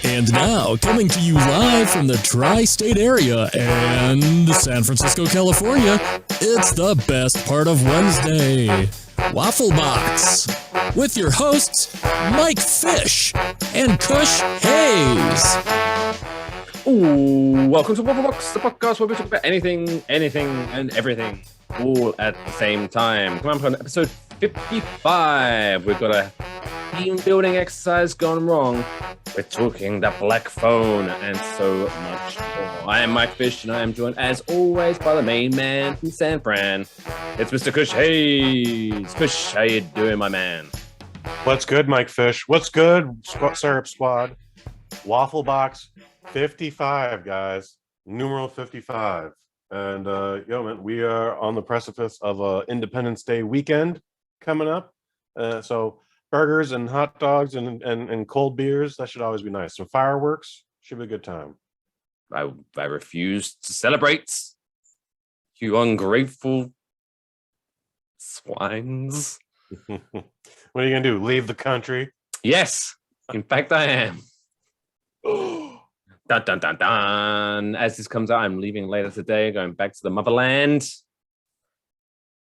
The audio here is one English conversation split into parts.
And now, coming to you live from the tri-state area and San Francisco, California, it's the best part of Wednesday, Waffle Box, with your hosts, Mike Fish and Kush Hayes. Ooh, welcome to Waffle Box, the podcast where we talk about anything, and everything, all at the same time. Come on, episode 55. We've got a team building exercise gone wrong. We're talking the black phone and so much more. I am Mike Fish, and I am joined, as always, by the main man from San Fran. It's Mr. Kush Hayes. Kush, how you doing, my man? What's good, Mike Fish? What's good, Syrup Squad? Waffle Box 55, guys. Numeral 55. And, man, we are on the precipice of Independence Day weekend coming up. So burgers and hot dogs and cold beers, that should always be nice. Some fireworks should be a good time. I refuse to celebrate. You ungrateful swines. What are you going to do? Leave the country? Yes. In fact, I am. Dun, dun, dun, dun. As this comes out, I'm leaving later today, going back to the motherland.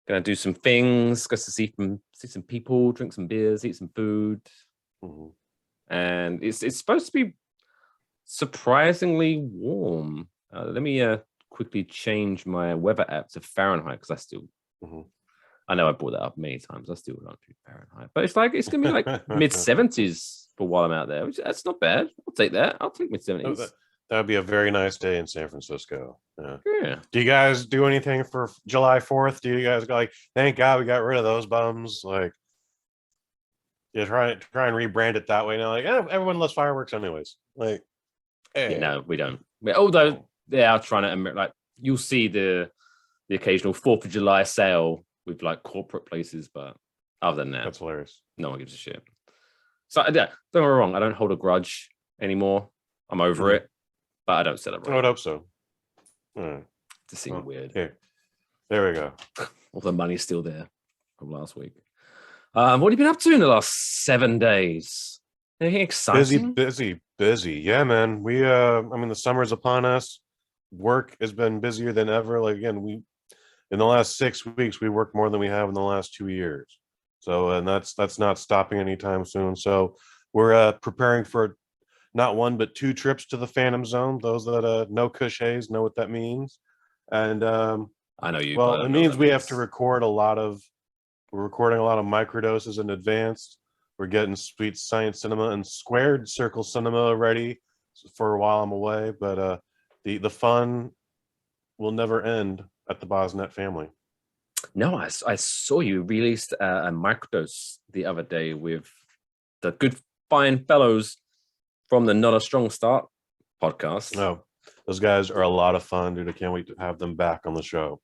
Gonna do some things, go to see some people, drink some beers, eat some food. Mm-hmm. And it's supposed to be surprisingly warm. Let me quickly change my weather app to Fahrenheit, because I know I brought that up many times. I still don't do Fahrenheit, but it's gonna be like mid-70s for while I'm out there, which that's not bad. I'll take that. I'll take mid-70s. That would be a very nice day in San Francisco. Yeah. Do you guys do anything for July 4th? Do you guys go like, thank God we got rid of those bums? Like, you try and rebrand it that way now. Like, everyone loves fireworks anyways. Like, hey. Yeah, no, we don't. Although they are trying to, like, you'll see the occasional 4th of July sale with like corporate places, but other than that, that's hilarious. No one gives a shit. So yeah, don't get me wrong, I don't hold a grudge anymore. I'm over it, but I don't celebrate. I would hope so. Right. To seem weird. Okay, there we go. All the money's still there from last week. What have you been up to in the last 7 days? Anything exciting? Busy. Yeah, man. We the summer's upon us. Work has been busier than ever. Like, again, in the last 6 weeks, we worked more than we have in the last 2 years. So, and that's not stopping anytime soon. So we're preparing for not one, but 2 trips to the Phantom Zone. Those that know Kush Hayes know what that means. And I know you. Well, it means we have to record we're recording a lot of microdoses in advance. We're getting Sweet Science Cinema and Squared Circle Cinema ready for a while I'm away. But the fun will never end at the Bosnet family. No, I saw you released a microdose the other day with the good fine fellows from the Not a Strong Start podcast. No, those guys are a lot of fun, dude. I can't wait to have them back on the show.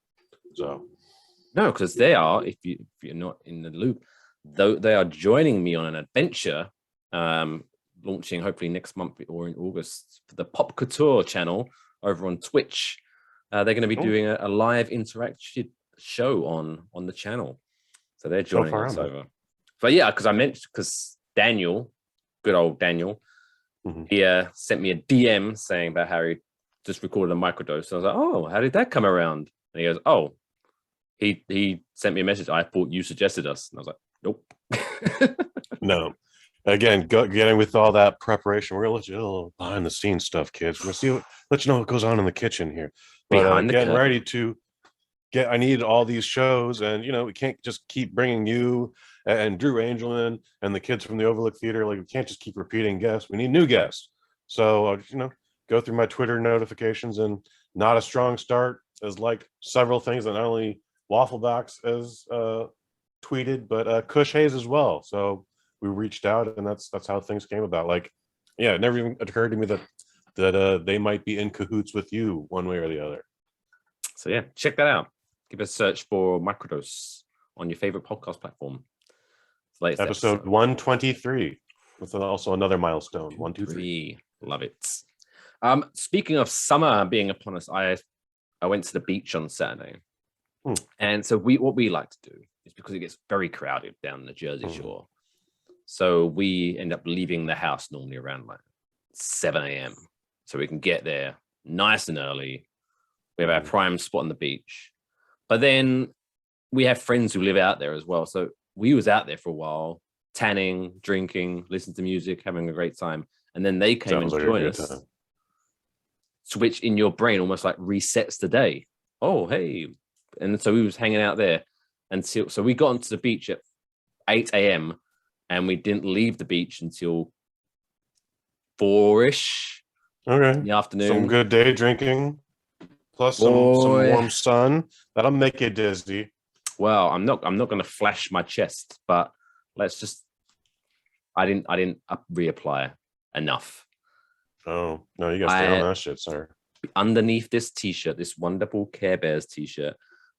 So no, because they are, if you're not in the loop, though, they are joining me on an adventure, launching hopefully next month or in August for the Pop Couture channel over on Twitch. They're going to be doing a live interactive show on the channel, so they're joining us over. But yeah, because Daniel, good old Daniel, he sent me a DM saying about how he just recorded a microdose. So I was like, oh, how did that come around? And he goes, oh, he sent me a message. I thought you suggested us, and I was like, nope. No. Again, getting with all that preparation, we're gonna let you know a little behind the scenes stuff, kids. We're gonna let you know what goes on in the kitchen here. But getting ready to I need all these shows, and we can't just keep bringing you and Drew Angel in and the kids from the Overlook Theater. Like, we can't just keep repeating guests. We need new guests. So go through my Twitter notifications, and Not a Strong Start is like several things that not only Waffle Box has tweeted, but Kush Hayes as well. So we reached out, and that's how things came about. Like, yeah, it never even occurred to me that they might be in cahoots with you one way or the other. So yeah, check that out. Give a search for Microdose on your favorite podcast platform. Episode 123. That's also another milestone. 123. Love it. Speaking of summer being upon us, I went to the beach on Saturday. And so what we like to do is, because it gets very crowded down the Jersey Shore, so we end up leaving the house normally around like 7 a.m. so we can get there nice and early. We have our prime spot on the beach. But then we have friends who live out there as well. So we was out there for a while, tanning, drinking, listening to music, having a great time. And then they came and joined us. Time. Which in your brain almost like resets the day. Oh, hey. And so we was hanging out there until, so we got onto the beach at 8 a.m. and we didn't leave the beach until 4-ish. Okay. In the afternoon. Some good day drinking. Plus some warm sun. That'll make you dizzy. Well, I'm not going to flash my chest, but let's just. I didn't reapply enough. Oh no, you gotta stay on that shit, sir. Underneath this t-shirt, this wonderful Care Bears t-shirt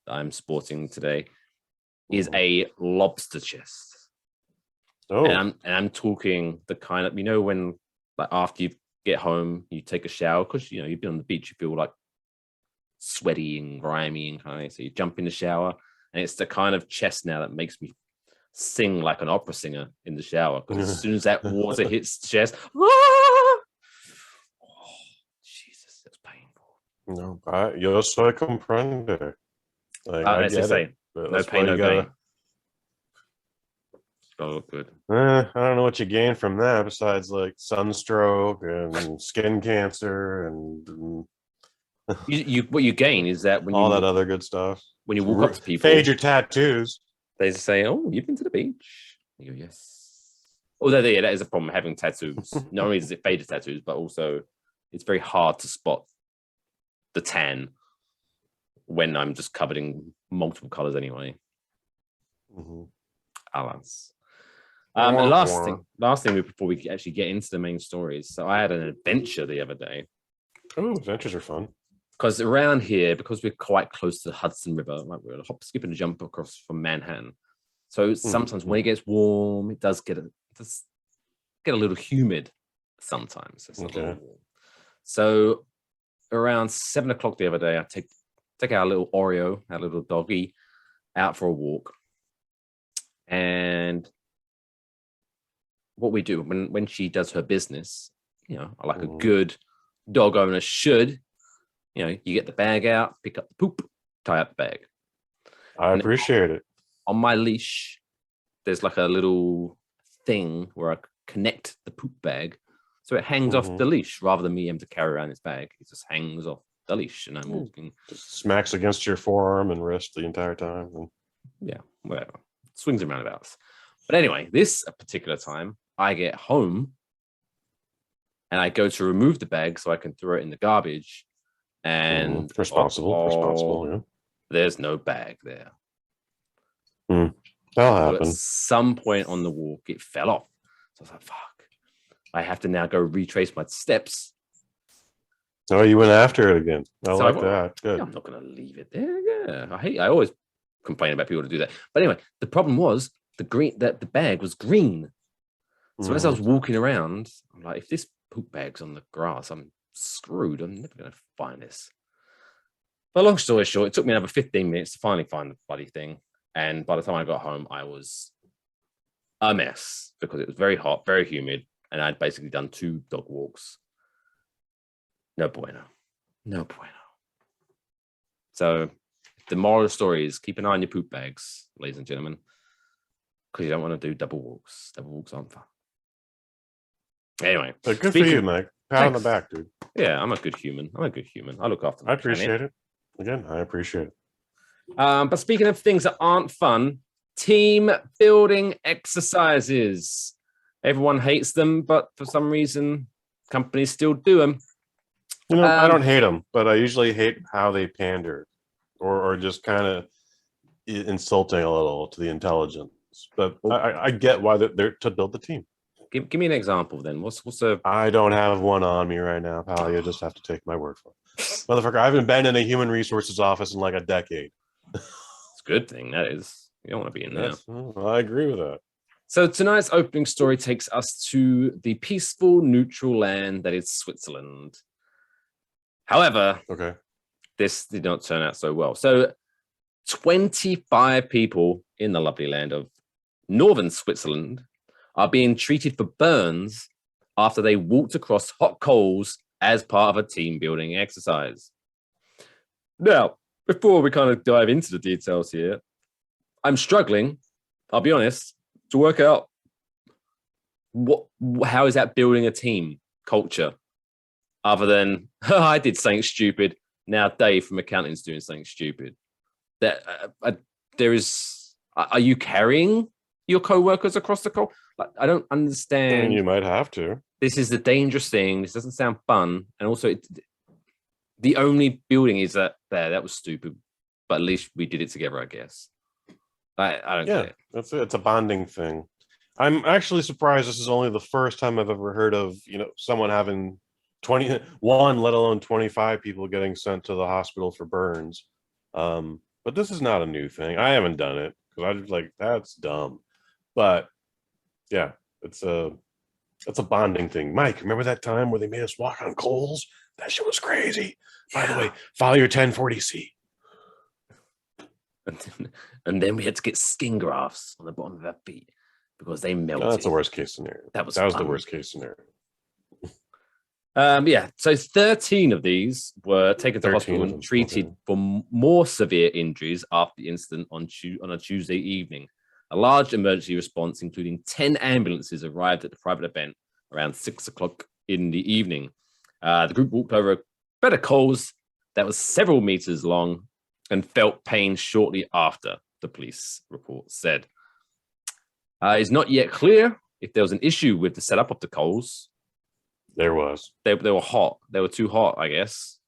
that I'm sporting today, is a lobster chest. Oh, and I'm talking the kind of, when like after you get home, you take a shower because you've been on the beach, you feel like sweaty and grimy and kind of, so you jump in the shower, and it's the kind of chest now that makes me sing like an opera singer in the shower, because as soon as that water hits the chest, oh, Jesus, that's painful. No, yo soy comprende. Like, I get it, no pain, no gain. It's gotta look good. I don't know what you gain from that besides like sunstroke and skin cancer and what you gain is that when all that other good stuff. When you walk up to people, fade your tattoos. They say, "Oh, you've been to the beach." You go, "Yes." Although, yeah, that is a problem having tattoos. Not only is it faded tattoos, but also it's very hard to spot the tan when I'm just covered in multiple colors anyway. Alas. Last thing before we actually get into the main stories. So I had an adventure the other day. Oh, adventures are fun. Because around here, because we're quite close to the Hudson River, like we're a hop, skip, and a jump across from Manhattan. So sometimes when it gets warm, it does get a little humid sometimes. It's not warm. So around 7 o'clock the other day, I take our little Oreo, our little doggy, out for a walk. And what we do when she does her business, like a good dog owner should, you get the bag out, pick up the poop, tie up the bag. I appreciate it. On my leash, there's like a little thing where I connect the poop bag, so it hangs off the leash rather than me having to carry around this bag. It just hangs off the leash, and I'm walking. Just smacks against your forearm and wrist the entire time. Yeah, whatever. Swings and roundabouts. But anyway, this particular time, I get home and I go to remove the bag so I can throw it in the garbage. And responsible. Yeah. There's no bag there. That'll happen. At some point on the walk, it fell off. So I was like, fuck. I have to now go retrace my steps. Oh, you went after it again. I like that. Good. Yeah, I'm not going to leave it there. Yeah. I always complain about people to do that. But anyway, the problem was the bag was green. So as I was walking around, I'm like, if this poop bag's on the grass, I'm screwed. I'm never going to find this. But long story short, it took me another 15 minutes to finally find the bloody thing. And by the time I got home, I was a mess because it was very hot, very humid. And I'd basically done 2 dog walks. No bueno. No bueno. So the moral of the story is keep an eye on your poop bags, ladies and gentlemen, because you don't want to do double walks. Double walks aren't fun. Anyway. But good for you, Mike. Pat on the back, dude. Yeah, I'm a good human. I look after I appreciate it. Again, I appreciate it. But speaking of things that aren't fun, team building exercises. Everyone hates them, but for some reason, companies still do them. I don't hate them, but I usually hate how they pander or just kind of insulting a little to the intelligence. But I get why they're to build the team. Give me an example then. What's a? I don't have one on me right now, pal. You just have to take my word for it. Motherfucker, I haven't been in a human resources office in like a decade. It's a good thing, that is. You don't want to be in there. Yes, I agree with that. So tonight's opening story takes us to the peaceful, neutral land that is Switzerland. However, this did not turn out so well. So 25 people in the lovely land of northern Switzerland are being treated for burns after they walked across hot coals as part of a team building exercise. Now, before we kind of dive into the details here, I'm struggling, I'll be honest, to work out how is that building a team culture other than I did something stupid. Now Dave from accounting is doing something stupid. Are you carrying your co-workers across the coal? Like, I don't understand. You might have to. This is the dangerous thing. This doesn't sound fun. And also, the only building is that was stupid. But at least we did it together, I guess. I don't get it. It's a bonding thing. I'm actually surprised this is only the first time I've ever heard of, someone having 21, let alone 25 people getting sent to the hospital for burns. But this is not a new thing. I haven't done it because I was like, that's dumb. But yeah, it's a bonding thing. Mike, remember that time where they made us walk on coals? That shit was crazy. By the way, follow your 1040C. And then we had to get skin grafts on the bottom of our feet because they melted. No, that's the worst case scenario. That was the worst case scenario. So 13 of these were taken to hospital and treated for more severe injuries after the incident on a Tuesday evening. A large emergency response, including 10 ambulances, arrived at the private event around 6 o'clock in the evening. The group walked over a bed of coals that was several meters long and felt pain shortly after, the police report said. It's not yet clear if there was an issue with the setup of the coals. There was. They were hot. They were too hot, I guess.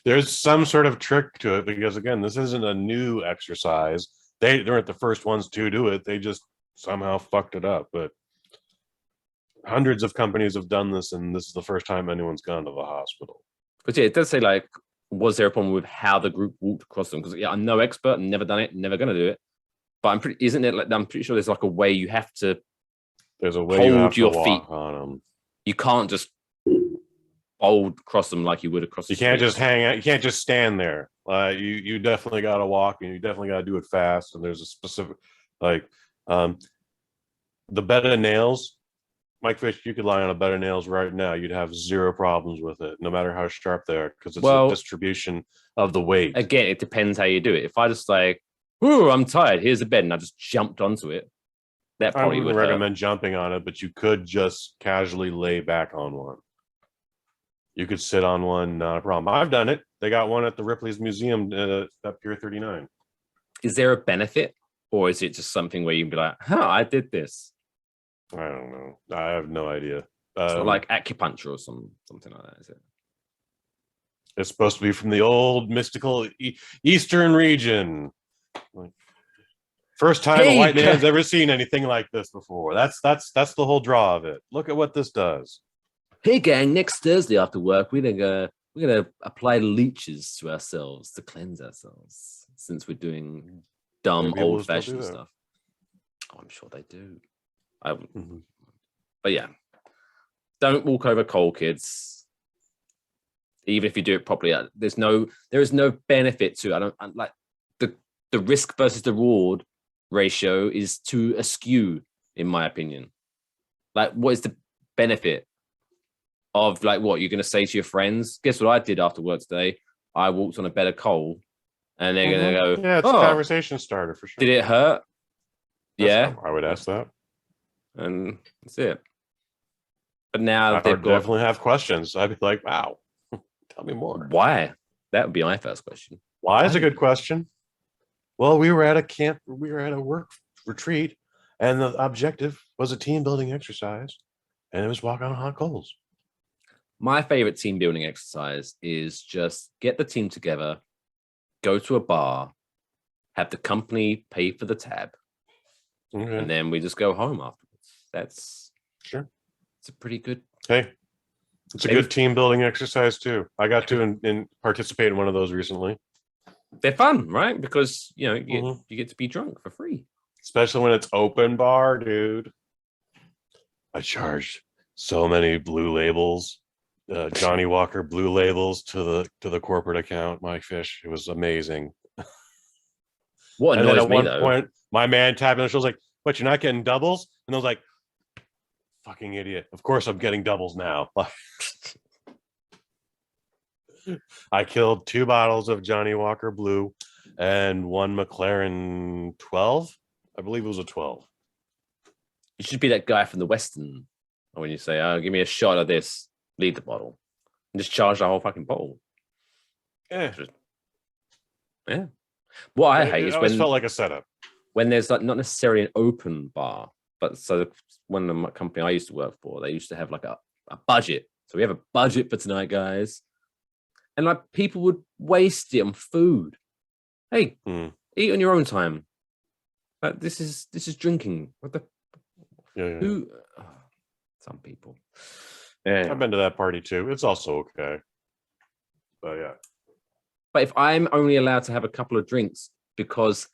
There's some sort of trick to it because, again, this isn't a new exercise. They weren't the first ones to do it. They just somehow fucked it up. But hundreds of companies have done this, and this is the first time anyone's gone to the hospital. But yeah, it does say, like, was there a problem with how the group walked across them? Because I'm no expert, never done it, never going to do it. But I'm pretty sure there's like a way you have to. There's a way hold you have your to feet walk on them. You can't just fold across them like you would across. You can't just hang out. You can't just stand there. You definitely got to walk, and you definitely got to do it fast. And there's a specific, the bed of nails. Mike Fish, you could lie on a bed of nails right now. You'd have zero problems with it, no matter how sharp they are, because it's a distribution of the weight. Again, it depends how you do it. If I just ooh, I'm tired. Here's a bed, and I just jumped onto it. That probably would recommend jumping on it, but you could just casually lay back on one. You could sit on one, not a problem. I've done it. They got one at the Ripley's Museum at Pier 39. Is there a benefit, or is it just something where you can be like, I did this? I don't know. I have no idea. It's not like acupuncture or something like that, is it? It's supposed to be from the old mystical Eastern region. First time a white man's ever seen anything like this before. That's the whole draw of it. Look at what this does. Hey gang, next Thursday after work, we're gonna apply leeches to ourselves to cleanse ourselves, since we're doing dumb old-fashioned stuff. Oh, I'm sure they do. But yeah, don't walk over coal, kids. Even if you do it properly, there is no benefit to it. I like the risk versus the reward ratio is too askew, in my opinion. Like, what is the benefit of what you're going to say to your friends? Guess what I did after work today? I walked on a bed of coal, and they're going to go, yeah, it's a conversation starter for sure. Did it hurt? I would ask that, and that's it. But now I would definitely have questions. I'd be like, wow, tell me more. Why? That would be my first question. Why is a good question. Well, we were at a work retreat, and the objective was a team building exercise, and it was walk on hot coals. My favorite team building exercise is just get the team together, go to a bar, have the company pay for the tab, and then we just go home afterwards. That's sure. It's a pretty good. Hey, it's a good team building exercise too. I got to participate in one of those recently. They're fun, right? Because you get to be drunk for free, especially when it's open bar, dude. I charged so many blue labels, Johnny Walker blue labels to the corporate account. Mike Fish, it was amazing. What annoys me though? Point, my man tapped on the shoulder was like, "What? You're not getting doubles?" And I was like, fucking idiot. Of course I'm getting doubles now. I killed 2 bottles of Johnny Walker Blue and 1 McLaren 12. I believe it was a 12. You should be that guy from the Western when you say, "Oh, give me a shot of this, leave the bottle." And just charge the whole fucking bottle. Yeah. Yeah. What I hate it is always when felt like a setup. When there's like not necessarily an open bar, but so one of the company I used to work for, they used to have like a budget. So we have a budget for tonight, guys. And like people would waste it on food. Hey, eat on your own time. But this is drinking. What the Yeah. Who some people. Yeah. I've been to that party too. It's also okay. But yeah. But if I'm only allowed to have a couple of drinks because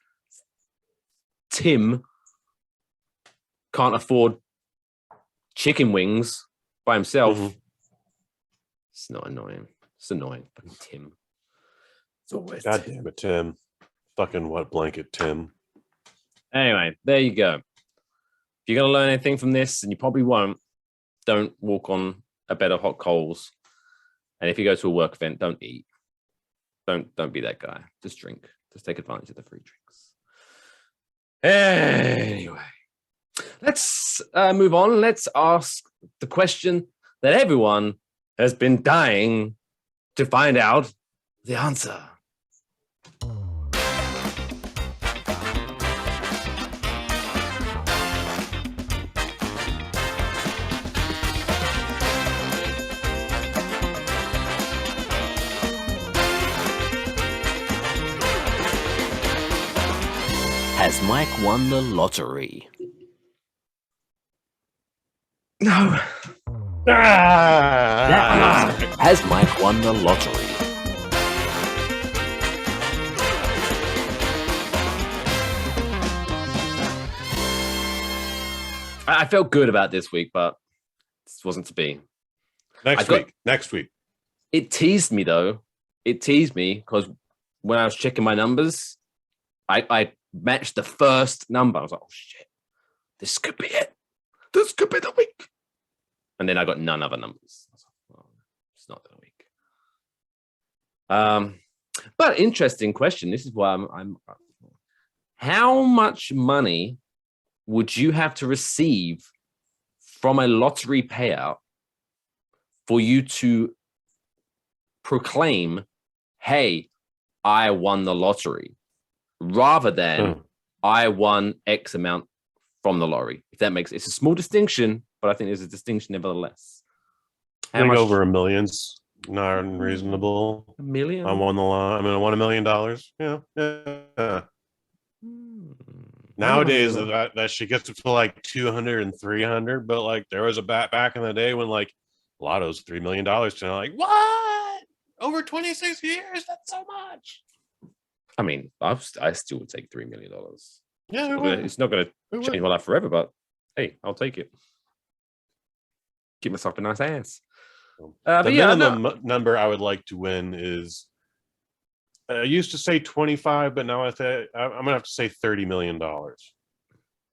Tim can't afford chicken wings by himself, it's not annoying. It's annoying. Fucking Tim. It's always God damn it, Tim. Fucking wet blanket, Tim. Anyway, there you go. If you're going to learn anything from this, and you probably won't, don't walk on a bed of hot coals. And if you go to a work event, don't eat. Don't be that guy. Just drink. Just take advantage of the free drinks. Anyway, let's move on. Let's ask the question that everyone has been dying to find out the answer. Has Mike won the lottery? No. Has Mike won the lottery? I felt good about this week, but this wasn't to be. Next week. It teased me, though. It teased me because when I was checking my numbers, I matched the first number. I was like, oh, shit. This could be it. This could be the week. And then I got none other numbers. I was like, oh, it's not the week. But interesting question. This is why I'm how much money would you have to receive from a lottery payout for you to proclaim, hey, I won the lottery, rather than I won X amount from the lottery? If that makes it's a small distinction, but I think there's a distinction nevertheless. I think over $1 million's not unreasonable. $1 million? I won the line. I won $1 million. Yeah. Nowadays that shit gets up to like 200 and 300, but like there was a back in the day when like Lotto's $3 million. And I'm like, what? Over 26 years? That's so much. I mean, I still would take $3 million. Yeah, it's not going to change my life forever, but hey, I'll take it. Give myself a nice ass. The minimum number I would like to win is, I used to say 25, but now I'm gonna have to say $30 million.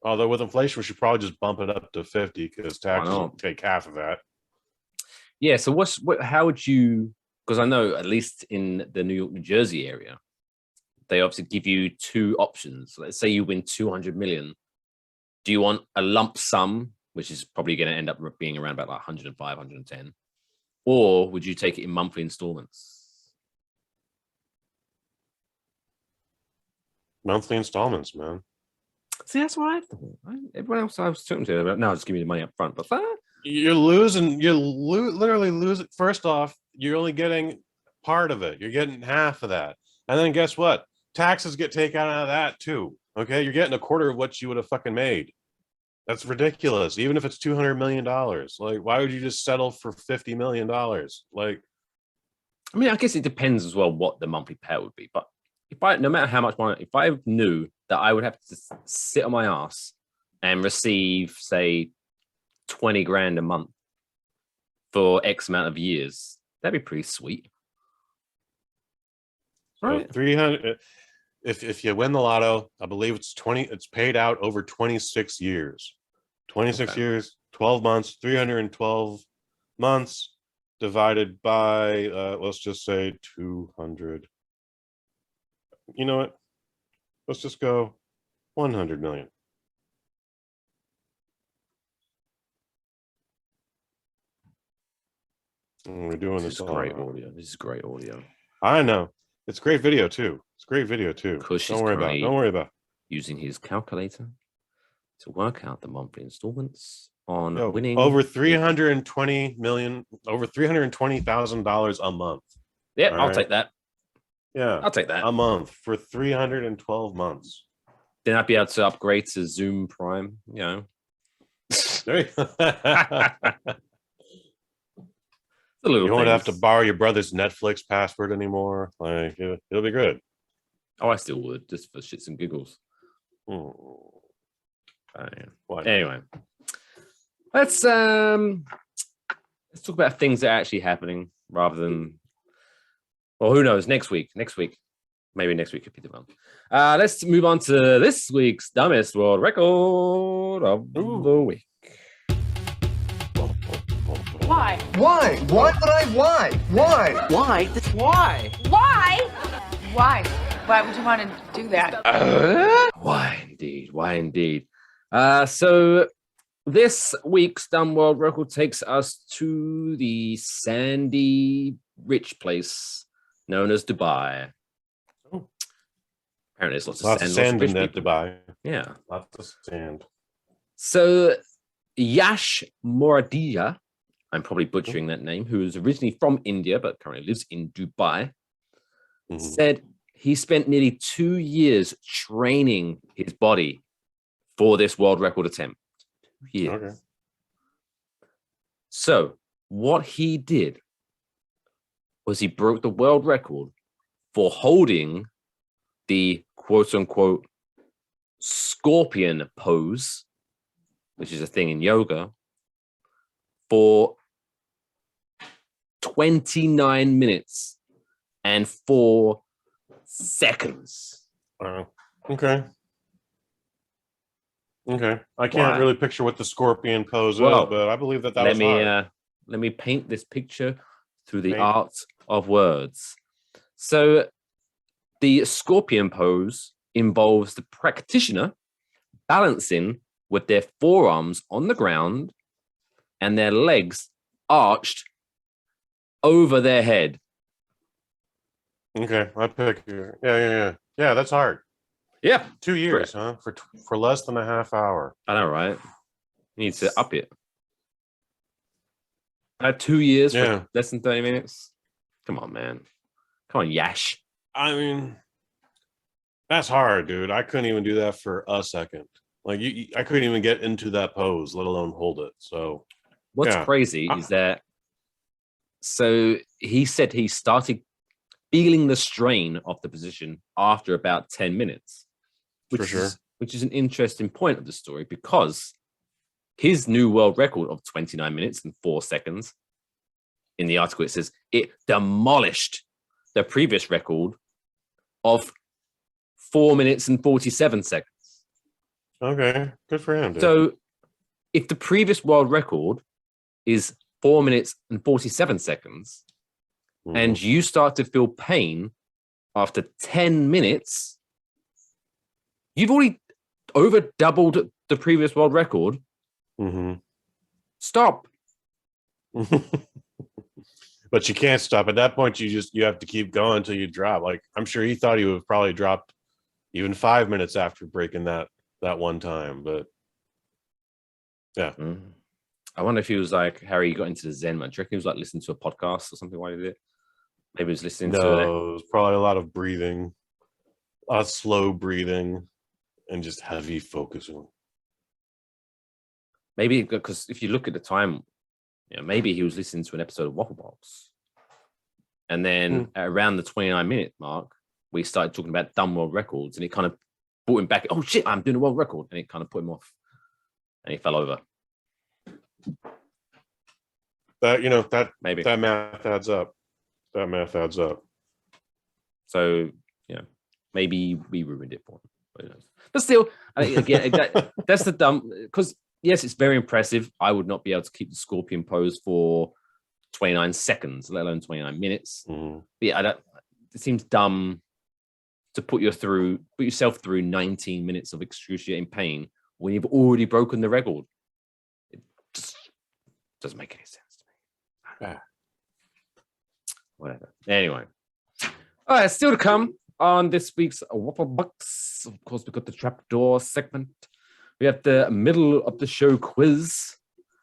Although with inflation, we should probably just bump it up to 50 because taxes will take half of that. Yeah. So how would you? Because I know at least in the New York, New Jersey area, they obviously give you two options. Let's say you win 200 million. Do you want a lump sum, which is probably going to end up being around about like 105, 110, or would you take it in monthly installments? Monthly installments, man. See, that's what I thought. Everyone else I was talking to, no, just give me the money up front. But you're losing. Literally losing. First off, you're only getting part of it. You're getting half of that, and then guess what? Taxes get taken out of that too. Okay, you're getting a quarter of what you would have fucking made. That's ridiculous. Even if it's $200 million, like, why would you just settle for $50 million? Like, I mean, I guess it depends as well what the monthly payout would be. But no matter how much money, if I knew that I would have to sit on my ass and receive, say, 20 grand a month for X amount of years, that'd be pretty sweet. Right. So 300. If you win the lotto, I believe it's paid out over 26 years. 26 years, 12 months, 312 months divided by, let's just say 200. You know what? Let's just go 100 million. And we're doing this great audio. This is great audio. I know. It's great video too. It's great video too. Kush Don't worry about it. Using his calculator to work out the monthly installments on winning over 320 million, over $320,000 a month. Yeah, I'll take that. Yeah, I'll take that a month for 312 months. Then I'd be able to upgrade to Zoom Prime. You won't have to borrow your brother's Netflix password anymore. Like it'll be good. Oh, I still would, just for shits and giggles. Anyway, let's talk about things that are actually happening rather than, well, who knows? Next week, maybe next week could be the one. Let's move on to this week's dumbest world record of the week. Why? Why? Why would I? Why? Why? Why? Why? Why? Why? Why would you want to do that? Why indeed? So this week's dumb world record takes us to the sandy rich place known as Dubai. Oh. Apparently there's lots of sand in that Dubai. Yeah. Lots of sand. So Yash Moradia, I'm probably butchering that name, who is originally from India but currently lives in Dubai, said he spent nearly 2 years training his body for this world record attempt. 2 years. Okay. So what he did was he broke the world record for holding the quote-unquote scorpion pose, which is a thing in yoga, for 29 minutes and 4 seconds. Okay. I can't really picture what the scorpion pose is, but I believe that was hard. Let me paint this picture through the art of words. So the scorpion pose involves the practitioner balancing with their forearms on the ground and their legs arched over their head. Okay, I pick you. Yeah, that's hard. Yeah, 2 years, huh? For less than a half hour. I know, right? You need to up it. 2 years for less than 30 minutes. Come on, man. Come on, Yash. I mean, that's hard, dude. I couldn't even do that for a second. Like I couldn't even get into that pose, let alone hold it. So what's crazy is that, so he said he started feeling the strain of the position after about 10 minutes, which is an interesting point of the story, because his new world record of 29 minutes and 4 seconds, in the article, it says it demolished the previous record of 4 minutes and 47 seconds. Okay, good for him, dude. So if the previous world record is 4 minutes and 47 seconds, and you start to feel pain after 10 minutes, you've already over doubled the previous world record. Stop. But you can't stop. At that point, you have to keep going until you drop. Like, I'm sure he thought he would have probably dropped even 5 minutes after breaking that one time. But yeah. I wonder if he was like, Harry got into the Zen, man. Do you reckon he was like listening to a podcast or something while he did it? Maybe he was listening to it. No, it was probably a lot of breathing, a lot of slow breathing, and just heavy focusing. Maybe because if you look at the time, maybe he was listening to an episode of Waffle Box. And then at around the 29-minute mark, we started talking about dumb world records, and it kind of brought him back. Oh, shit, I'm doing a world record. And it kind of put him off. And he fell over. That maybe that math adds up. That math adds up. So, maybe we ruined it for him. But still, again, that's the dumb, because yes, it's very impressive. I would not be able to keep the scorpion pose for 29 seconds, let alone 29 minutes. Mm-hmm. But yeah, it seems dumb to put yourself through 19 minutes of excruciating pain when you've already broken the record. It just doesn't make any sense to me. Whatever. Anyway. All right, still to come on this week's Waffle Box. Of course, we've got the trapdoor segment. We have the middle of the show quiz.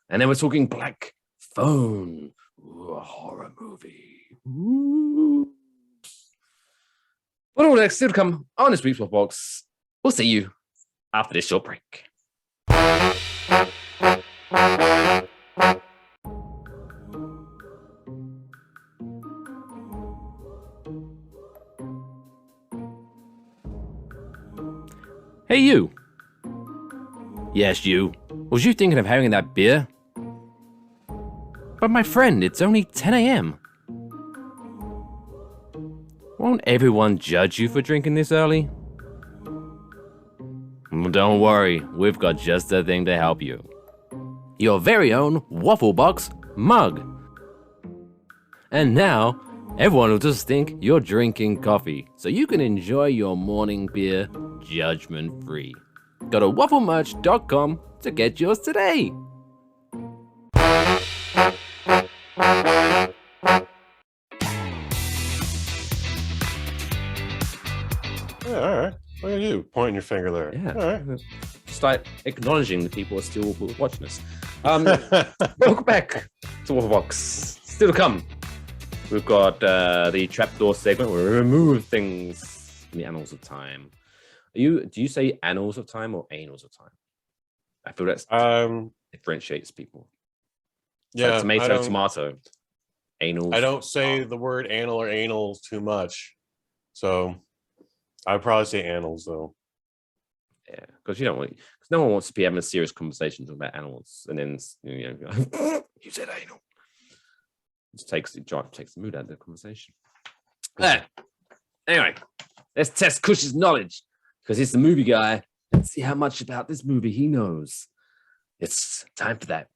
And then we're talking Black Phone. Ooh, a horror movie. Ooh. But all that's still to come on this week's Waffle Box. We'll see you after this short break. Hey, you. Yes, you. Was you thinking of having that beer? But my friend, it's only 10 a.m. Won't everyone judge you for drinking this early? Well, don't worry, we've got just the thing to help you. Your very own Waffle Box mug. And now, everyone will just think you're drinking coffee, so you can enjoy your morning beer judgment-free. Go to wafflemerch.com to get yours today. Yeah, all right. Look at you pointing your finger there. Yeah. All right. Start acknowledging the people are still watching us. Welcome back to Waffle Box. Still to come. We've got the trapdoor segment where we remove things in the annals of time. Do you say annals of time or annals of time? I feel that's differentiates people. Yeah, so tomato. Annals. I don't say the word anal or anal too much, so I'd probably say annals though. Yeah, because no one wants to be having a serious conversation about animals, and then you said anal. It takes the mood out of the conversation. Anyway, let's test Kush's knowledge because he's the movie guy. Let's see how much about this movie he knows. It's time for that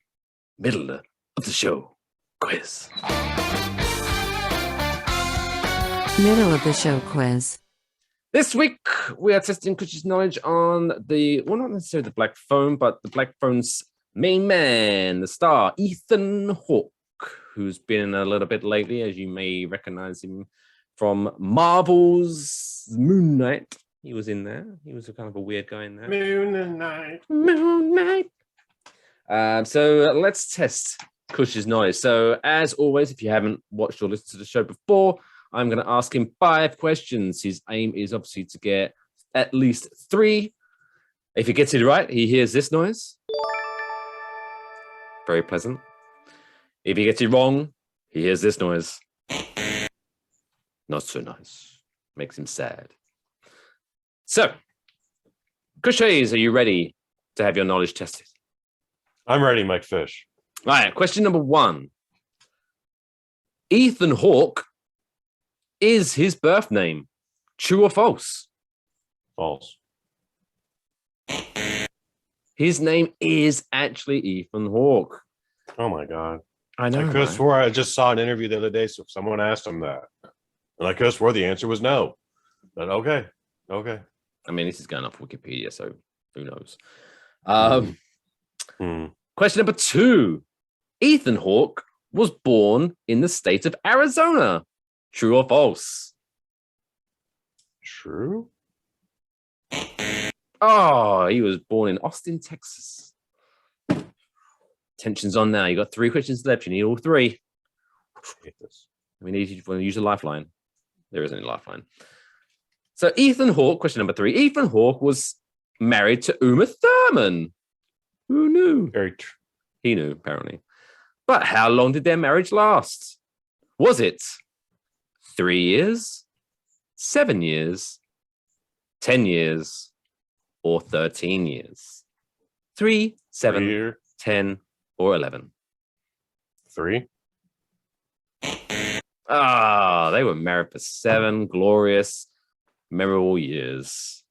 middle of the show quiz. Middle of the show quiz. This week, we are testing Kush's knowledge on not necessarily the Black Phone, but the Black Phone's main man, the star, Ethan Hawke, who's been in a little bit lately, as you may recognize him from Marvel's Moon Knight. He was in there. He was a kind of a weird guy in there. Moon Knight. So let's test Kush's knowledge. So as always, if you haven't watched or listened to the show before, I'm going to ask him 5 questions. His aim is obviously to get at least 3. If he gets it right, he hears this noise. Very pleasant. If he gets it wrong, he hears this noise. Not so nice. Makes him sad. So, Kush Hayes, are you ready to have your knowledge tested? I'm ready, Mike Fish. All right, question number 1. Ethan Hawke is his birth name. True or false? False. His name is actually Ethan Hawke. Oh my God. I know. I could have swore I just saw an interview the other day, so someone asked him that. And I could have swore the answer was no. But okay. I mean, this is going off Wikipedia, so who knows? Question number 2. Ethan Hawke was born in the state of Arizona. True or false? True. Oh, he was born in Austin, Texas. Tension's on now. You got 3 questions left. You need all 3. We need you to use a lifeline. There isn't a lifeline. So Ethan Hawke, question number 3. Ethan Hawke was married to Uma Thurman. Who knew? Very true. He knew, apparently. But how long did their marriage last? Was it 3 years, 7 years, 10 years, or 13 years? 3, 7, 10, or 11? 3. They were married for 7 glorious, memorable years.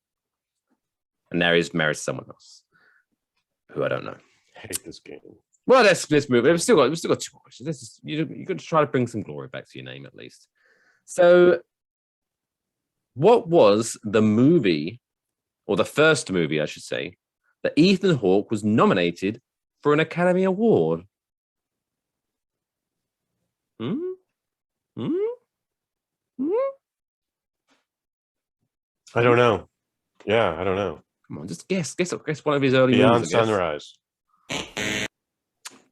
And now he's married to someone else who I don't know. hate this game. Well, let's move. We've still got 2 more questions. You got to try to bring some glory back to your name at least. So, what was the movie, or the first movie, I should say, that Ethan Hawke was nominated for an Academy Award? I don't know. Yeah, I don't know. Come on, just guess one of his early Beyond movies. I guess. Sunrise.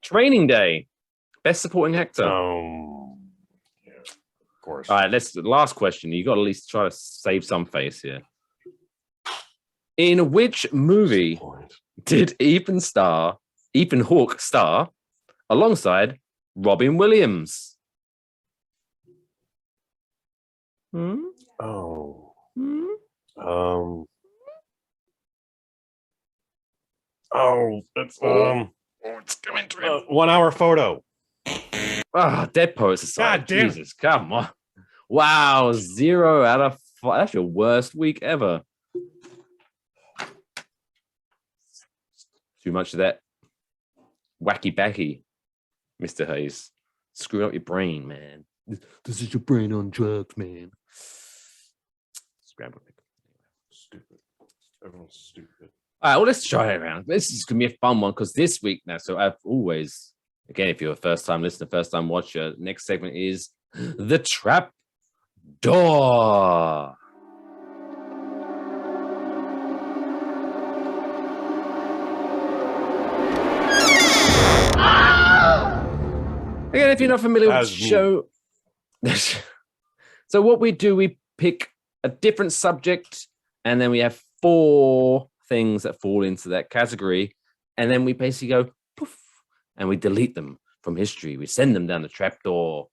Training Day, Best Supporting Actor. Yeah, of course. All right, last question. You got to at least try to save some face here. In which movie did Ethan Hawke star alongside Robin Williams? It's coming to him. 1 Hour Photo. Dead Poets Society. God damn. Jesus, come on. Wow, 0 out of 5. That's your worst week ever. Too much of that wacky backy, Mr. Hayes. Screw up your brain, man. This is your brain on drugs, man. Scrambled. Stupid. Everyone's stupid. All right, well, let's try it around. This is going to be a fun one because this week now, so I've always, again, if you're a first-time listener, first-time watcher, next segment is The Trap Door. Again, if you're not familiar with the show, so what we do, we pick a different subject, and then we have 4 things that fall into that category, and then we basically go poof, and we delete them from history. We send them down the trapdoor,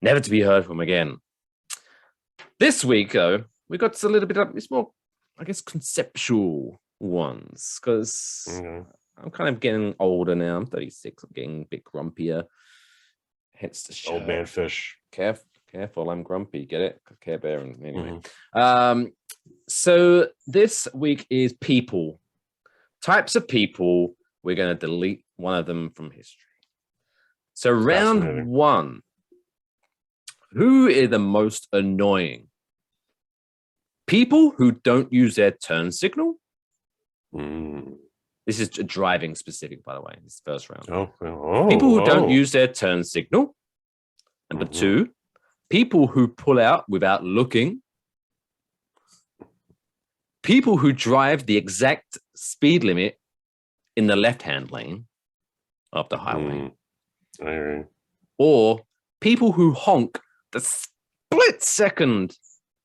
never to be heard from again. This week, though, we got a little bit of, it's more, I guess, conceptual ones, because I'm kind of getting older now. I'm 36. I'm getting a bit grumpier. Hence the show. Old man fish. Careful, I'm grumpy. Get it? Care Bear. And anyway. So this week is people. Types of people. We're going to delete one of them from history. So round 1. Who is the most annoying? People who don't use their turn signal. This is driving specific, by the way. This first round. People who don't use their turn signal. Number 2, people who pull out without looking. People who drive the exact speed limit in the left-hand lane of the highway. Or people who honk the split second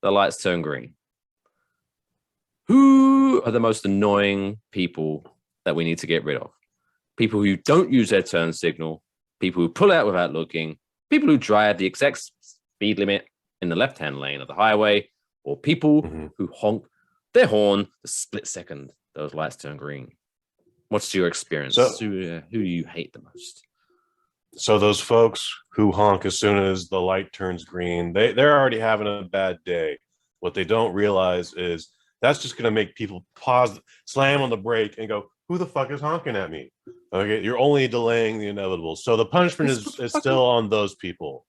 the lights turn green. Who are the most annoying people that we need to get rid of? People who don't use their turn signal, people who pull out without looking, people who drive the exact speed limit in the left-hand lane of the highway, or people who honk their horn the split second those lights turn green. What's your experience? Who do you hate the most? So those folks who honk as soon as the light turns green, they're already having a bad day. What they don't realize is that's just going to make people pause, slam on the brake, and go, who the fuck is honking at me? Okay, you're only delaying the inevitable. So the punishment is still on those people.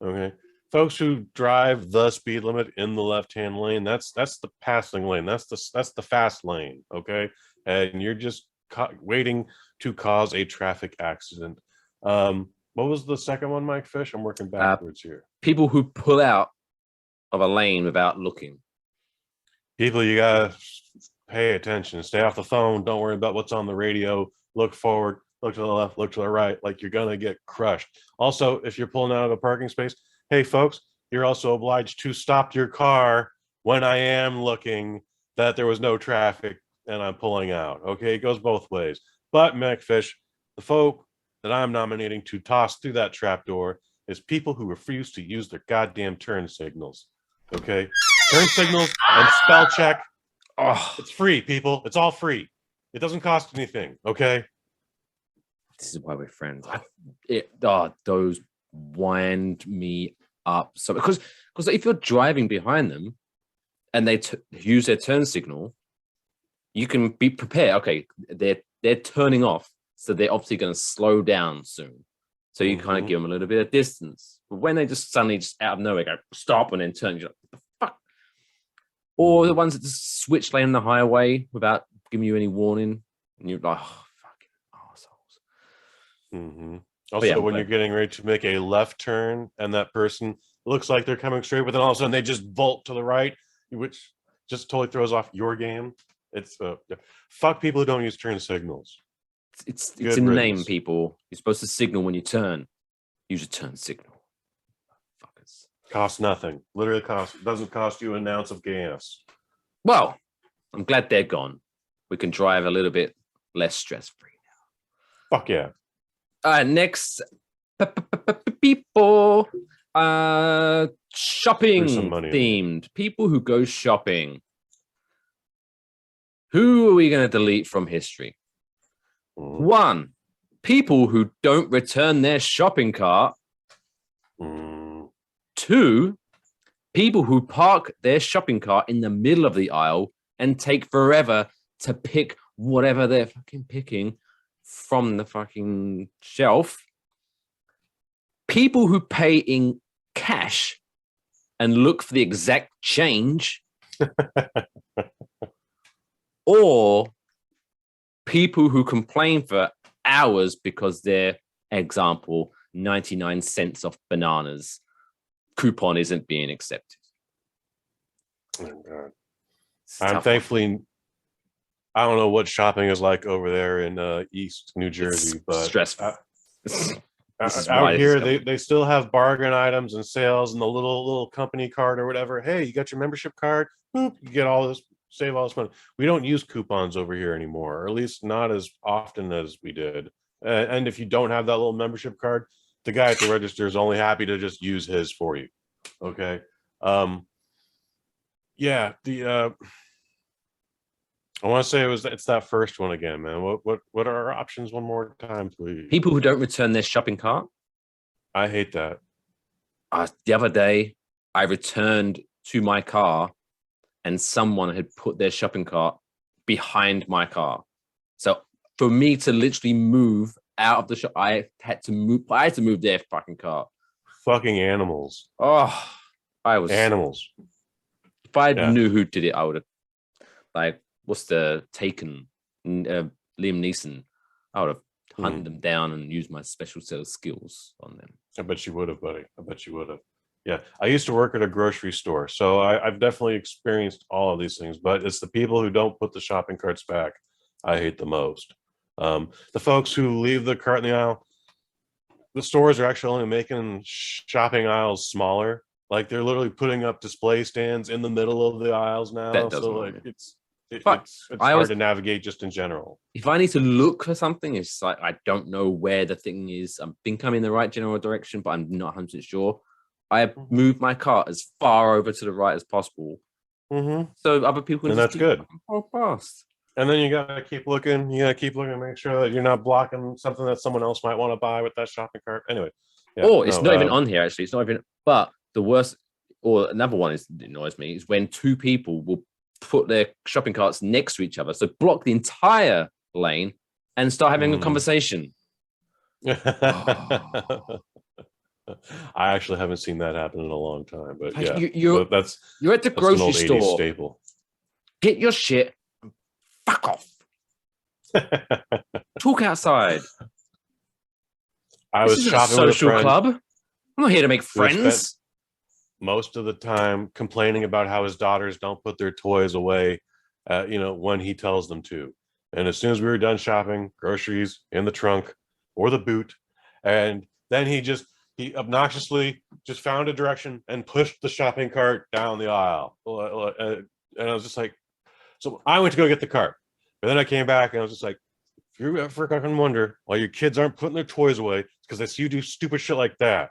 Okay, folks who drive the speed limit in the left-hand lane, that's the passing lane. That's the fast lane. Okay, and you're just waiting to cause a traffic accident. What was the second one, Mike Fish? I'm working backwards here. People who pull out of a lane without looking. People, you gotta pay attention. Stay off the phone. Don't worry about what's on the radio. Look forward. Look to the left. Look to the right. Like you're gonna get crushed. Also, if you're pulling out of a parking space, hey folks, you're also obliged to stop your car when I am looking that there was no traffic and I'm pulling out. Okay, it goes both ways. But Mike Fish, the folk that I'm nominating to toss through that trapdoor is people who refuse to use their goddamn turn signals. Okay, turn signals and spell check. Oh, it's free, people. It's all free. It doesn't cost anything. Okay. This is why we're friends. Those wind me up. So because if you're driving behind them and they use their turn signal, you can be prepared. Okay, they're turning off. So they're obviously going to slow down soon. So you kind of give them a little bit of distance. But when they just suddenly just out of nowhere go stop and then turn, you're like, what the fuck? Or the ones that just switch lane on the highway without giving you any warning. And you're like, oh, fucking assholes. Also, when you're getting ready to make a left turn and that person looks like they're coming straight, but then all of a sudden they just bolt to the right, which just totally throws off your game. It's fuck people who don't use turn signals. It's in the name, people. You're supposed to signal when you turn. Use a turn signal. Fuckers. Costs nothing. Literally doesn't cost you an ounce of gas. Well, I'm glad they're gone. We can drive a little bit less stress-free now. Fuck yeah. Next, people, shopping themed. People who go shopping. Who are we going to delete from history? 1, people who don't return their shopping cart. 2, people who park their shopping cart in the middle of the aisle and take forever to pick whatever they're fucking picking from the fucking shelf. People who pay in cash and look for the exact change. Or people who complain for hours because their, example, 99 cents off bananas coupon isn't being accepted. Oh, God. I'm thankfully, I don't know what shopping is like over there in East New Jersey, but stressful. Out here, they still have bargain items and sales and the little company card or whatever. Hey, you got your membership card? Boop, you get all this, save all this money. We don't use coupons over here anymore, or at least not as often as we did. And if you don't have that little membership card, the guy at the register is only happy to just use his for you. Okay. Yeah, I want to say it's that first one again, man. What are our options one more time, please? People who don't return their shopping cart. I hate that. The other day, I returned to my car and someone had put their shopping cart behind my car. So for me to literally move out of the shop, I had to move their fucking car. Fucking animals. Oh, I was animals. If I knew who did it, I would have, like, what's the Taken? Liam Neeson. I would have hunted them down and used my special set of skills on them. I bet you would have, buddy. I bet you would have. Yeah, I used to work at a grocery store, so I've definitely experienced all of these things, but it's the people who don't put the shopping carts back I hate the most. The folks who leave the cart in the aisle, the stores are actually only making shopping aisles smaller. Like they're literally putting up display stands in the middle of the aisles now. That doesn't so like it's hard to navigate just in general. If I need to look for something, it's like I don't know where the thing is. I think I'm in the right general direction, but I'm not 100% sure. I moved my cart as far over to the right as possible, so other people can. And that's good. Past. And then you gotta keep looking. You gotta keep looking, make sure that you're not blocking something that someone else might want to buy with that shopping cart. Anyway, it's not even on here. Actually, it's not even. But the worst, or another one that annoys me, is when two people will put their shopping carts next to each other, so block the entire lane and start having a conversation. I actually haven't seen that happen in a long time, but like yeah, you're at the grocery store. Staple. Get your shit. Fuck off. Talk outside. I was shopping with a social club. I'm not here to make friends. Most of the time complaining about how his daughters don't put their toys away, when he tells them to. And as soon as we were done shopping, groceries in the trunk or the boot, and then he obnoxiously just found a direction and pushed the shopping cart down the aisle. And I was just like, so I went to go get the cart, but then I came back and I was just like, if you ever fucking wonder why your kids aren't putting their toys away, it's because I see you do stupid shit like that.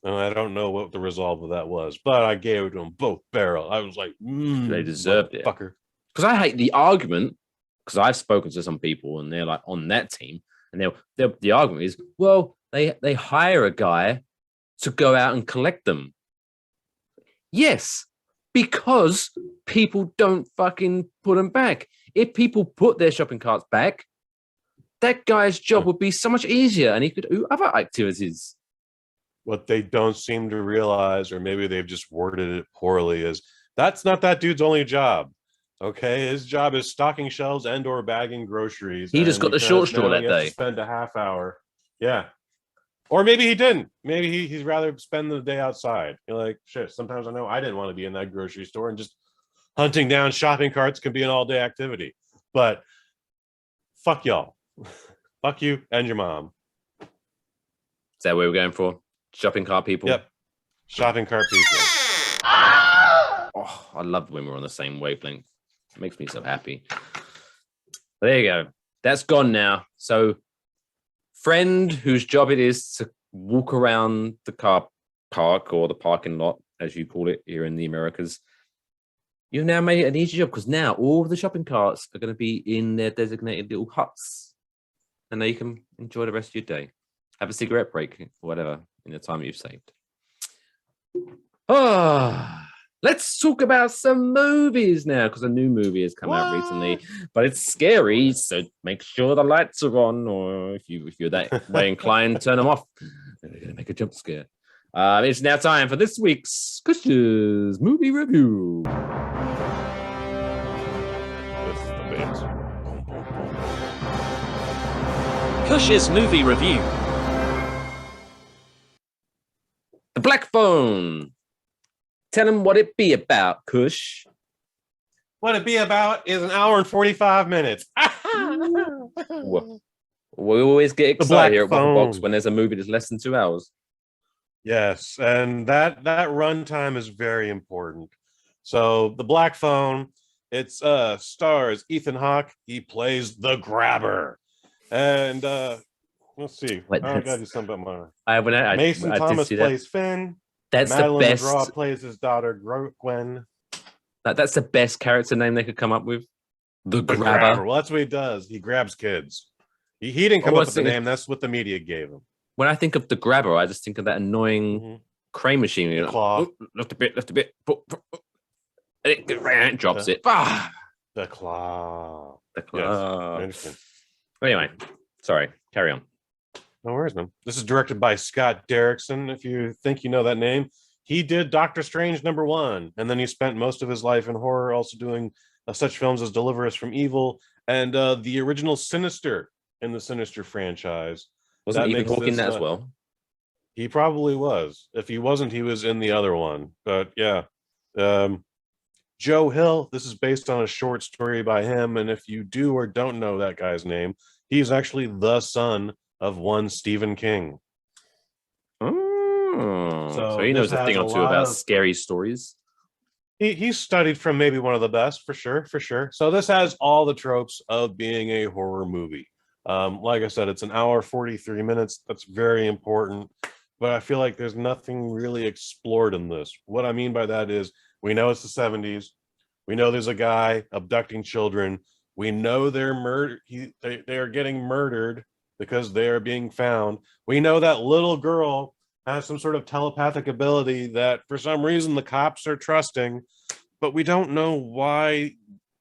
And I don't know what the resolve of that was, but I gave it to them both barrel. I was like, they deserved it. Fucker. Because I hate the argument, because I've spoken to some people and they're like on that team, and the argument is, well, they hire a guy to go out and collect them. Yes, because people don't fucking put them back. If people put their shopping carts back, that guy's job would be so much easier and he could do other activities. What they don't seem to realize, or maybe they've just worded it poorly, is that's not that dude's only job. Okay, his job is stocking shelves and or bagging groceries. He just got the short straw that day. Spend a half hour. Yeah. Or maybe he didn't. Maybe he's rather spend the day outside. You're like, shit, sometimes I know I didn't want to be in that grocery store, and just hunting down shopping carts can be an all-day activity. But fuck y'all. Fuck you and your mom. Is that what we're going for? Shopping cart people? Yep. Shopping cart people. Oh, I love when we're on the same wavelength. It makes me so happy. There you go. That's gone now. So, friend whose job it is to walk around the car park or the parking lot, as you call it here in the Americas, you've now made it an easy job, because now all of the shopping carts are going to be in their designated little huts. And now you can enjoy the rest of your day. Have a cigarette break or whatever in the time you've saved. Let's talk about some movies now, because a new movie has come out recently, but it's scary, so make sure the lights are on, or if you're that way inclined, turn them off. They're going to make a jump scare. It's now time for this week's Kush's movie review. This is the bits. Kush's movie review. The Black Phone. Tell him what it be about, Kush. What it be about is an hour and 45 minutes. We always get excited here at Waffle Box when there's a movie that's less than 2 hours. Yes, and that runtime is very important. So the Black Phone, it's stars Ethan Hawke. He plays the Grabber, and let's see. I gotta do something about mine. Mason Thomas plays Finn. That's Madeline the best. McGraw plays his daughter Gwen. That's the best character name they could come up with. The Grabber. Grabber. Well, that's what he does. He grabs kids. He didn't come up with the name. That's what the media gave him. When I think of the Grabber, I just think of that annoying crane machine. You know, claw. Lift a bit. And it drops it. The claw. The claw. Yes, anyway, sorry. Carry on. No worries, man. This is directed by Scott Derrickson. If you think you know that name, he did Doctor Strange #1, and then he spent most of his life in horror, also doing such films as Deliver Us from Evil and the original Sinister in the Sinister franchise. Wasn't Ethan Hawke in that as well? He probably was. If he wasn't, he was in the other one. But yeah. Joe Hill, this is based on a short story by him, and if you do or don't know that guy's name, he's actually the son of one Stephen King. So he knows a thing or two about scary stories. He's studied from maybe one of the best, for sure. So this has all the tropes of being a horror movie. Like I said, it's an hour 43 minutes. That's very important, but I feel like there's nothing really explored in this. What I mean by that is, we know it's the 70s. We know there's a guy abducting children. We know they're they are getting murdered because they are being found. We know that little girl has some sort of telepathic ability that for some reason the cops are trusting, but we don't know why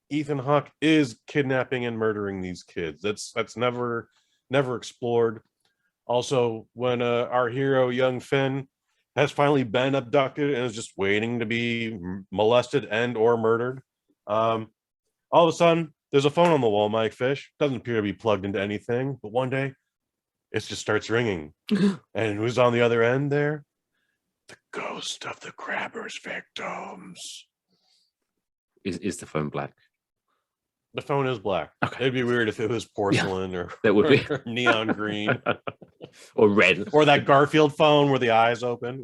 Ethan Hawke is kidnapping and murdering these kids. That's never explored. Also, when our hero, young Finn, has finally been abducted and is just waiting to be molested and or murdered. All of a sudden, there's a phone on the wall, Mike Fish. Doesn't appear to be plugged into anything, but one day, it just starts ringing. And who's on the other end there? The ghost of the Grabber's victims. Is the phone black? The phone is black. Okay. It'd be weird if it was porcelain or that would be or neon green. Or red. Or that Garfield phone where the eyes open.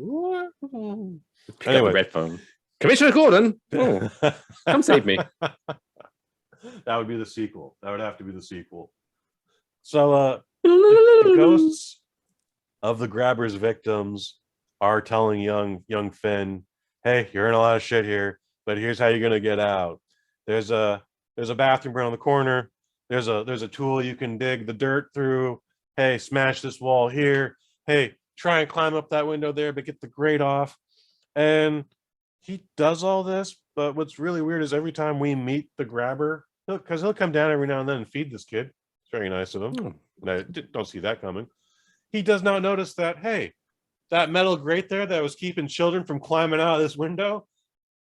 Anyway, red phone. Commissioner Gordon, come save me. That would be the sequel. That would have to be the sequel. So the ghosts of the Grabber's victims are telling young Finn, hey, you're in a lot of shit here, but here's how you're gonna get out. There's a bathroom around the corner. There's a tool you can dig the dirt through. Hey, smash this wall here. Hey, try and climb up that window there, but get the grate off. And he does all this, but what's really weird is every time we meet the Grabber, because he'll come down every now and then and feed this kid. Very nice of him. Hmm. And I don't see that coming. He does not notice that, hey, that metal grate there that was keeping children from climbing out of this window,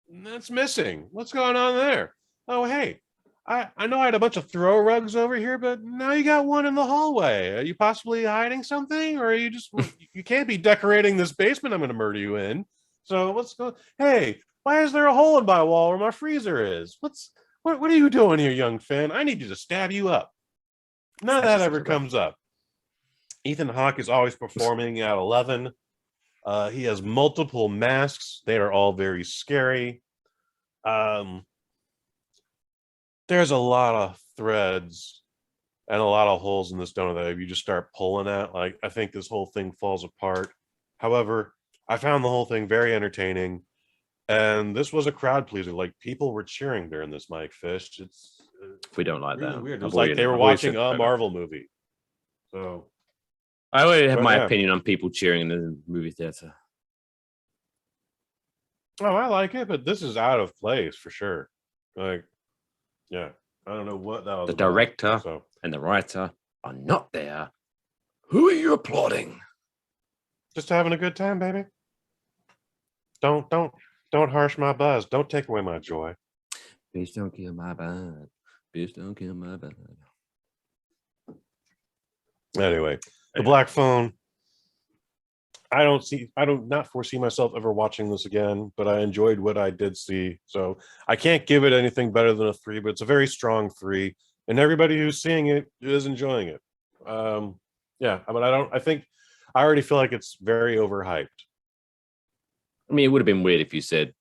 that's missing. What's going on there? Oh, hey, I know I had a bunch of throw rugs over here, but now you got one in the hallway. Are you possibly hiding something? Or are you just, you can't be decorating this basement I'm going to murder you in. So what's going, hey, why is there a hole in my wall where my freezer is? What are you doing here, young Finn? I need you to stab you up. None of that ever comes up. Ethan Hawke is always performing at 11. He has multiple masks. They are all very scary. There's a lot of threads and a lot of holes in this donut that if you just start pulling at, like, I think this whole thing falls apart. However, I found the whole thing very entertaining. And this was a crowd pleaser. Like, people were cheering during this, Mike Fish. It's We don't like really that. weird. It was like they were watching a Marvel movie. So I already have my opinion on people cheering in the movie theater. Oh, I like it, but this is out of place for sure. Like, yeah, I don't know what that was. The director and the writer are not there. Who are you applauding? Just having a good time, baby. Don't harsh my buzz. Don't take away my joy. Bitch, don't kill my bud. Bitch, don't kill my bud. Anyway, the Black Phone. I don't not foresee myself ever watching this again, but I enjoyed what I did see. So I can't give it anything better than a 3, but it's a very strong 3. And everybody who's seeing it is enjoying it. Yeah, but I already feel like it's very overhyped. I mean, it would have been weird if you said,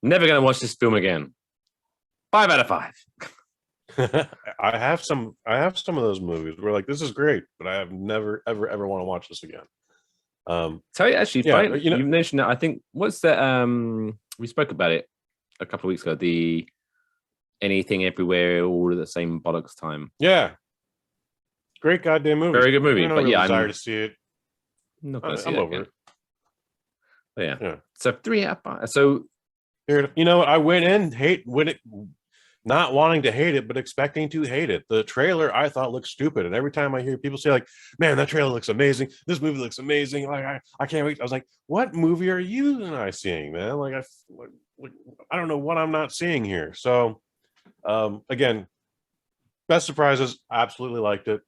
never going to watch this film again. 5 out of 5. I have some of those movies where like, this is great, but I have never, ever want to watch this again. So actually, yeah, you mentioned that. I think what's that? We spoke about it a couple of weeks ago. The Anything Everywhere All at the Same Bollocks Time. Yeah, great goddamn movie. Very good movie. But yeah, desire to see it. I'm not gonna see I'm it over again. it. But yeah. Yeah. So 3 out of 5. So you know, I went in not wanting to hate it, but expecting to hate it. The trailer I thought looked stupid, and every time I hear people say like, "Man, that trailer looks amazing. This movie looks amazing. Like, I can't wait." I was like, "What movie are you and I seeing, man? Like, I don't know what I'm not seeing here." So, again, best surprises. Absolutely liked it.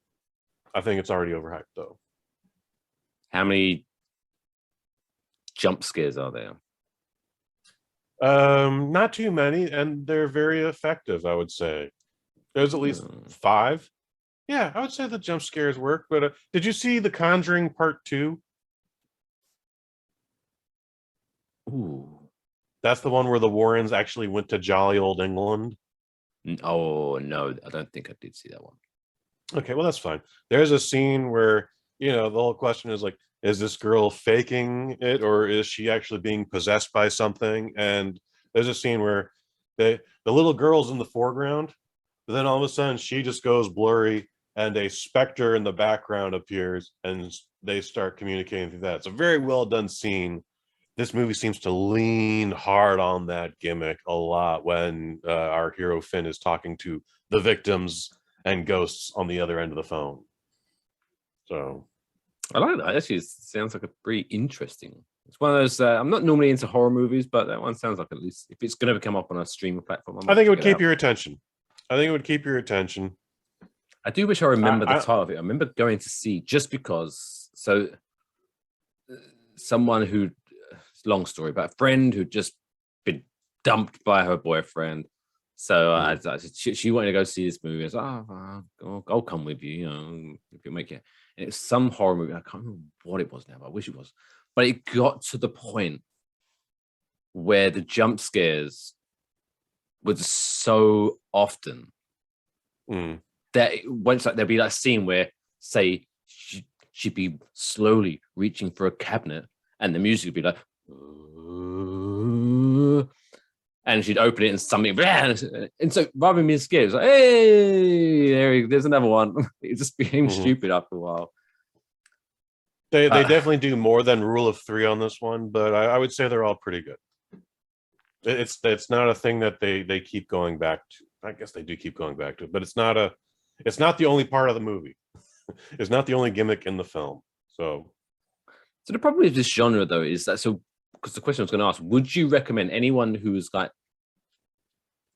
I think it's already overhyped though. how many jump scares are there? Not too many, and they're very effective, I would say. There's at least 5. Yeah, I would say the jump scares work, but did you see The Conjuring Part 2? Ooh. That's the one where the Warrens actually went to jolly old England. Oh, no, I don't think I did see that one. Okay, well, that's fine. There's a scene where, you know, the whole question is like, is this girl faking it or is she actually being possessed by something? And there's a scene where the little girl's in the foreground, but then all of a sudden she just goes blurry and a specter in the background appears and they start communicating through that. It's a very well done scene. This movie seems to lean hard on that gimmick a lot when our hero Finn is talking to the victims and ghosts on the other end of the phone. So I like that. Actually, it sounds like a pretty interesting. It's one of those. I'm not normally into horror movies, but that one sounds like, at least if it's going to come up on a streaming platform, I think it would keep your attention. I do wish I remember the title of it. I remember going to see just because. So, someone who, long story, but a friend who'd just been dumped by her boyfriend. So she wanted to go see this movie. I was like, I'll come with you, you know, if you make it. And it's some horror movie. I can't remember what it was now, but I wish it was. But it got to the point where the jump scares was so often that once like there'd be that scene where, say, she'd be slowly reaching for a cabinet, and the music would be like, and she'd open it and something, and so rather than being scared, it was like, hey, there's another one. It just became stupid after a while. They definitely do more than rule of 3 on this one, but I would say they're all pretty good. It's not a thing that they keep going back to. I guess they do keep going back to it, but it's not a It's not the only part of the movie. It's not the only gimmick in the film. So the problem with this genre, though, is that because the question I was going to ask, would you recommend anyone who's like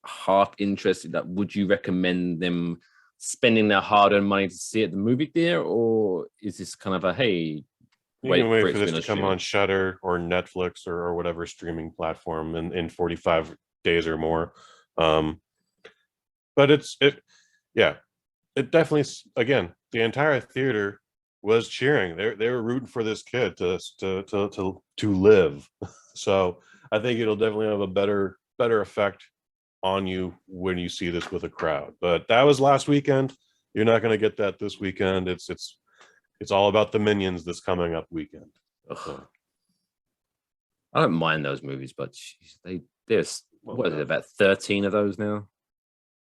half interested, that would you recommend them spending their hard-earned money to see it at the movie theater, or is this kind of a hey, you can wait for this to come on Shudder or Netflix or whatever streaming platform in 45 days or more? But it definitely, again, the entire theater was cheering. They were rooting for this kid to live. So I think it'll definitely have a better effect on you when you see this with a crowd. But that was last weekend. You're not going to get that this weekend. It's all about the Minions this coming up weekend. So. I don't mind those movies, but there's what is it, about 13 of those now?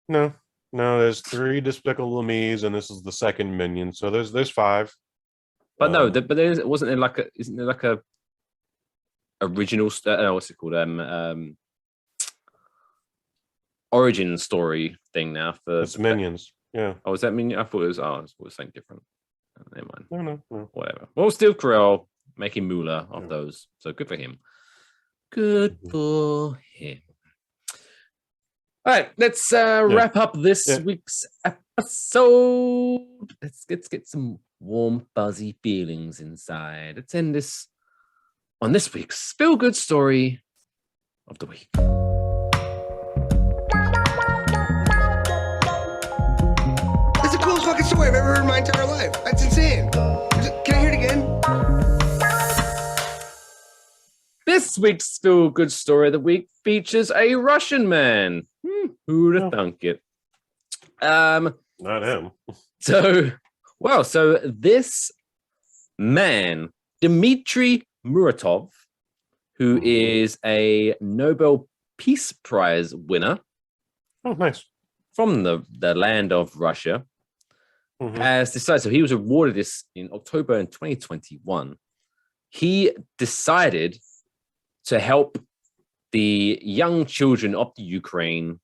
No, there's 3 Despicable Me's, and this is the second Minion. So there's 5. But isn't there like a original what's it called? Origin story thing now for it's Minions. Yeah. Oh, is that Minion? I thought it was something different. Never mind. No. Whatever. Well, Steve Carell making moolah off those. So good for him. Good for him. All right, let's wrap up this week's episode. Let's get some warm, fuzzy feelings inside. Let's end this on this week's Feel Good Story of the Week. That's the coolest fucking story I've ever heard in my entire life. That's insane. Can I hear it again? This week's Feel Good Story of the Week features a Russian man. Who'd have thunk it? Not him. So this man, Dmitry Muratov, who is a Nobel Peace Prize winner. Oh, nice. From the land of Russia, has decided, so he was awarded this in October in 2021. He decided to help the young children of the Ukraine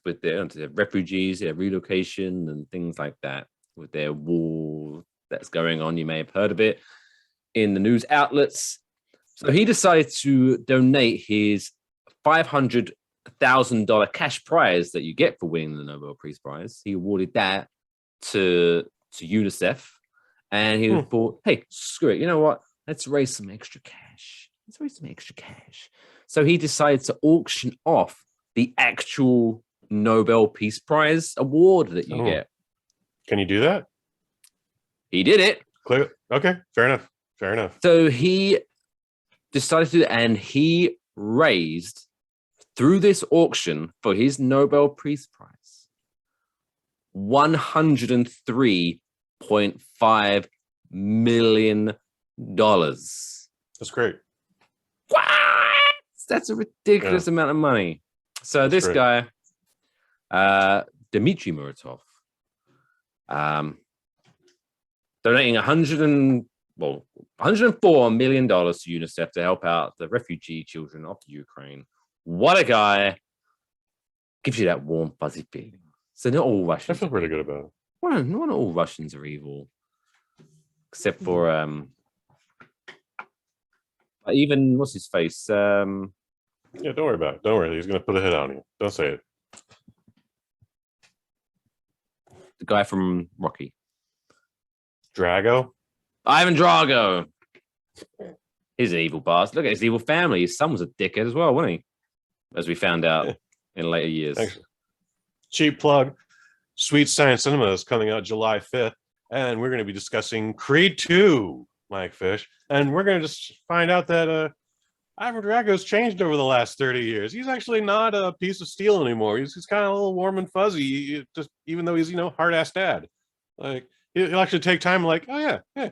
with their refugees, their relocation and things like that, with their war that's going on. You may have heard of it in the news outlets. So he decided to donate his $500,000 cash prize that you get for winning the Nobel Peace Prize. He awarded that to UNICEF, and he thought, hey, screw it. You know what? Let's raise some extra cash. So he decided to auction off the actual Nobel Peace Prize award that you get. Can you do that? He did it. Clear. Okay, fair enough. So he decided to, and he raised through this auction for his Nobel Peace Prize $103.5 million. That's great. What? That's a ridiculous amount of money. So that's this great. Guy, Dmitry Muratov, donating $104 million to UNICEF to help out the refugee children of Ukraine. What a guy. Gives you that warm, fuzzy feeling. So not all Russians. I feel pretty good about it. Well, not all Russians are evil. Except for even what's his face? Yeah, don't worry about it. Don't worry. He's gonna put a hit on you. Don't say it. The guy from Rocky. Drago? Ivan Drago. He's an evil bastard. Look at his evil family. His son was a dickhead as well, wasn't he? As we found out in later years. Thanks. Cheap plug. Sweet Science Cinema is coming out July 5th, and we're going to be discussing Creed 2, Mike Fish. And we're going to just find out that Ivan Drago's changed over the last 30 years. He's actually not a piece of steel anymore. He's kind of a little warm and fuzzy, just even though he's, hard-ass dad. Like, he'll actually take time, like, oh, yeah,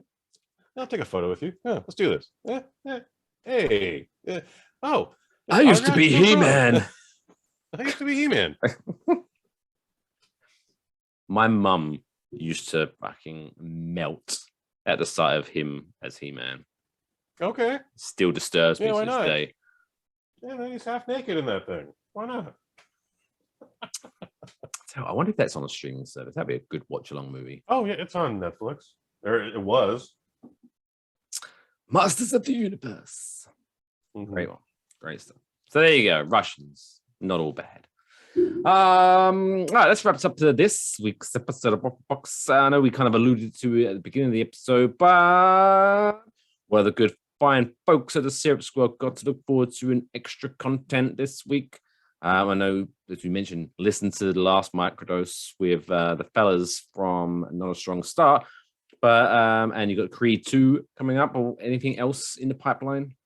I'll take a photo with you. Yeah, let's do this. Hey. Oh. I used to be He-Man. I used to be He-Man. My mum used to fucking melt at the sight of him as He-Man. Okay. Still disturbs me to this day. Yeah, he's half naked in that thing. Why not? So I wonder if that's on a streaming service. That'd be a good watch-along movie. Oh yeah, it's on Netflix. Or it was. Masters of the Universe. Mhm. Great one. Great stuff. So there you go. Russians. Not all bad. All right, let's wrap us up to this week's episode of Waffle Box. I know we kind of alluded to it at the beginning of the episode, but what are the good fine folks at the Syrup Squad got to look forward to in extra content this week? I know, as we mentioned, listen to the last microdose with the fellas from Not a Strong Start, but and you got Creed 2 coming up, or anything else in the pipeline?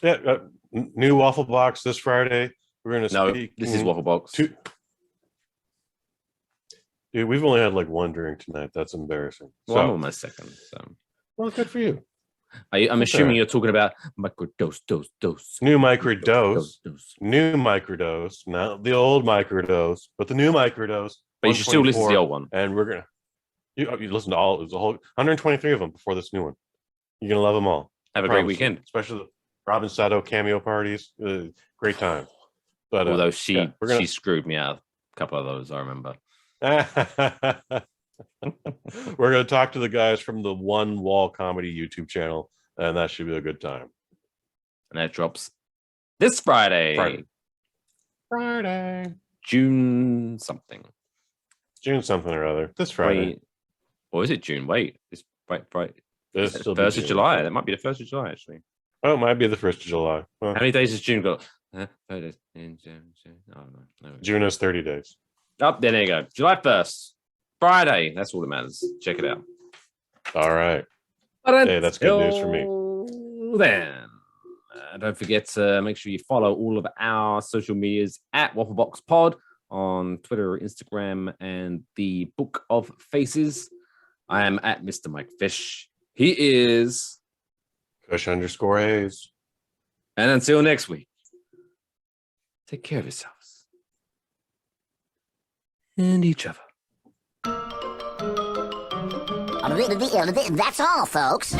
Yeah, new Waffle Box this Friday. We're going to speak. This is Waffle Box. Dude, we've only had like one drink tonight. That's embarrassing. Well, I'm on my second. So. Well, good for you. I'm assuming you're talking about microdose, dose. New microdose. New microdose. Not the old microdose, but the new microdose. But you should still listen to the old one. And we're going to... You listen to all... There's a whole 123 of them before this new one. You're going to love them all. Have a great weekend. Especially the Robin Sato cameo parties. Great time. But although she screwed me out a couple of those, I remember. We're going to talk to the guys from the One Wall Comedy YouTube channel, and that should be a good time. And that drops this Friday. June something. June something or other. This Friday. Wait. Or is it June? Wait. It's right. This the 1st of July. That might be the 1st of July, actually. Oh, it might be the 1st of July. Well, how many days has June got? June has 30 days. Oh, there you go. July 1st. Friday. That's all that matters. Check it out. All right. Hey, that's good news for me. Then, don't forget to make sure you follow all of our social medias at WaffleboxPod on Twitter, Instagram, and the Book of Faces. I am at Mr. Mike Fish. He is Kush_A's. And until next week, take care of yourselves and each other. That's all, folks.